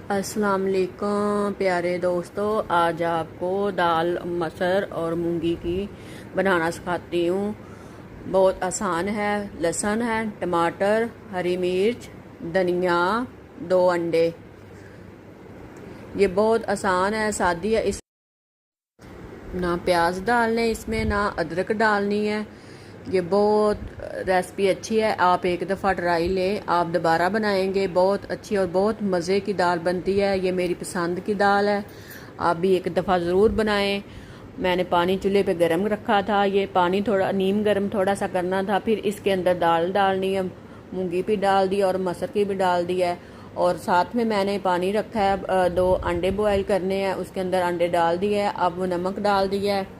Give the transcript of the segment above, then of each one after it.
अस्सलाम वालेकुम प्यारे दोस्तों, आज आपको दाल मसर और मूंगी की बनाना सिखाती हूँ। बहुत आसान है। लहसुन है, टमाटर, हरी मिर्च, धनिया, 2 अंडे। ये बहुत आसान है, सादी है। इस ना प्याज डालने इसमें, ना अदरक डालनी है। ये बहुत रेसिपी अच्छी है, आप एक दफ़ा ट्राई लें, आप दोबारा बनाएंगे। बहुत अच्छी और बहुत मज़े की दाल बनती है। ये मेरी पसंद की दाल है, आप भी एक दफ़ा ज़रूर बनाएं। मैंने पानी चूल्हे पे गरम रखा था। ये पानी थोड़ा नीम गरम थोड़ा सा करना था। फिर इसके अंदर दाल डालनी है, मूंगी भी डाल दी और मसर की भी डाल दी है। और साथ में मैंने पानी रखा है, 2 अंडे बॉयल करने हैं, उसके अंदर अंडे डाल दिए हैं। अब नमक डाल दिया है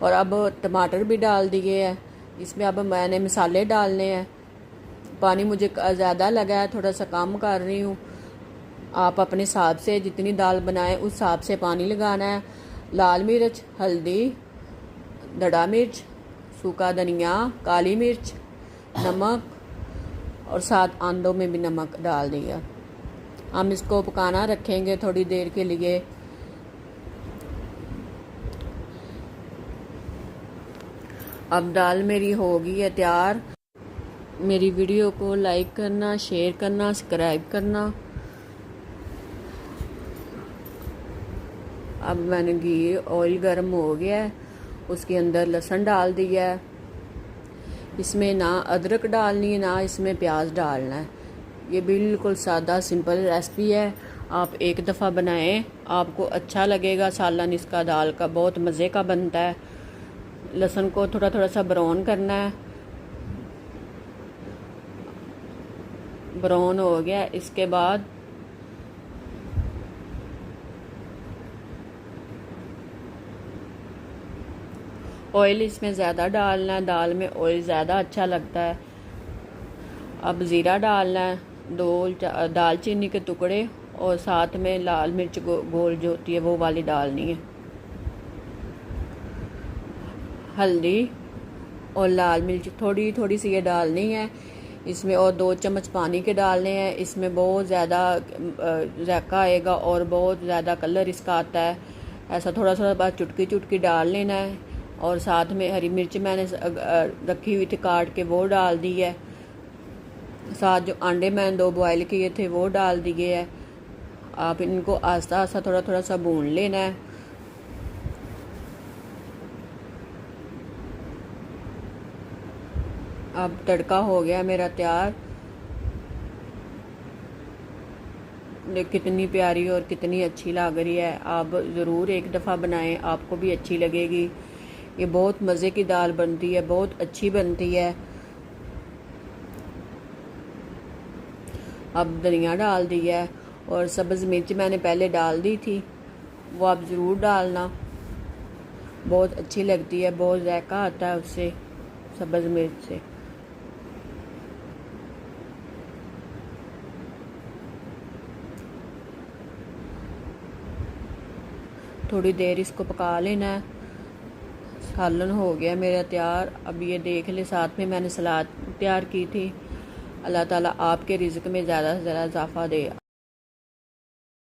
और अब टमाटर भी डाल दिए हैं। इसमें अब मैंने मसाले डालने हैं। पानी मुझे ज़्यादा लगा है, थोड़ा सा कम कर रही हूँ। आप अपने हिसाब से जितनी दाल बनाएं उस हिसाब से पानी लगाना है। लाल मिर्च, हल्दी, धड़ा मिर्च, सूखा धनिया, काली मिर्च, नमक और साथ अंडों में भी नमक डाल दिया। हम इसको पकाना रखेंगे थोड़ी देर के लिए। अब दाल मेरी हो गई है तैयार। मेरी वीडियो को लाइक करना, शेयर करना, सब्सक्राइब करना। अब मैंने घी ऑयल गर्म हो गया है, उसके अंदर लहसुन डाल दिया है। इसमें ना अदरक डालनी है, ना इसमें प्याज डालना है। ये बिल्कुल सादा सिंपल रेसिपी है, आप एक दफ़ा बनाएं, आपको अच्छा लगेगा। सालन इसका दाल का बहुत मज़े का बनता है। लहसुन को थोड़ा थोड़ा सा ब्राउन करना है। ब्राउन हो गया, इसके बाद ऑयल इसमें ज़्यादा डालना है, दाल में ऑयल ज़्यादा अच्छा लगता है। अब ज़ीरा डालना है, 2 दालचीनी के टुकड़े और साथ में लाल मिर्च गोल जो होती है वो वाली डालनी है। हल्दी और लाल मिर्च थोड़ी थोड़ी सी ये डालनी है इसमें, और 2 चम्मच पानी के डालने हैं। इसमें बहुत ज़्यादा जायका आएगा और बहुत ज़्यादा कलर इसका आता है। ऐसा थोड़ा थोड़ा बाद चुटकी चुटकी डाल लेना है। और साथ में हरी मिर्च मैंने रखी हुई थी काट के, वो डाल दी है। साथ जो अंडे मैंने 2 बॉयल किए थे वो डाल दिए है। आप इनको आस्ता आस्ता थोड़ा थोड़ा सा भून लेना है। अब तड़का हो गया मेरा तैयार। कितनी प्यारी और कितनी अच्छी लग रही है। आप ज़रूर एक दफ़ा बनाएं, आपको भी अच्छी लगेगी। ये बहुत मज़े की दाल बनती है, बहुत अच्छी बनती है। अब धनिया डाल दिया है और सब्ज़ मिर्च मैंने पहले डाल दी थी, वो आप ज़रूर डालना, बहुत अच्छी लगती है, बहुत जायका आता है उससे, सब्ज़ मिर्च से। थोड़ी देर इसको पका लेना है। सालन हो गया मेरा तैयार। अब ये देख ले, साथ में मैंने सलाद तैयार की थी। अल्लाह ताला आपके रिज़्क़ में ज़्यादा से ज़्यादा इजाफ़ा दे।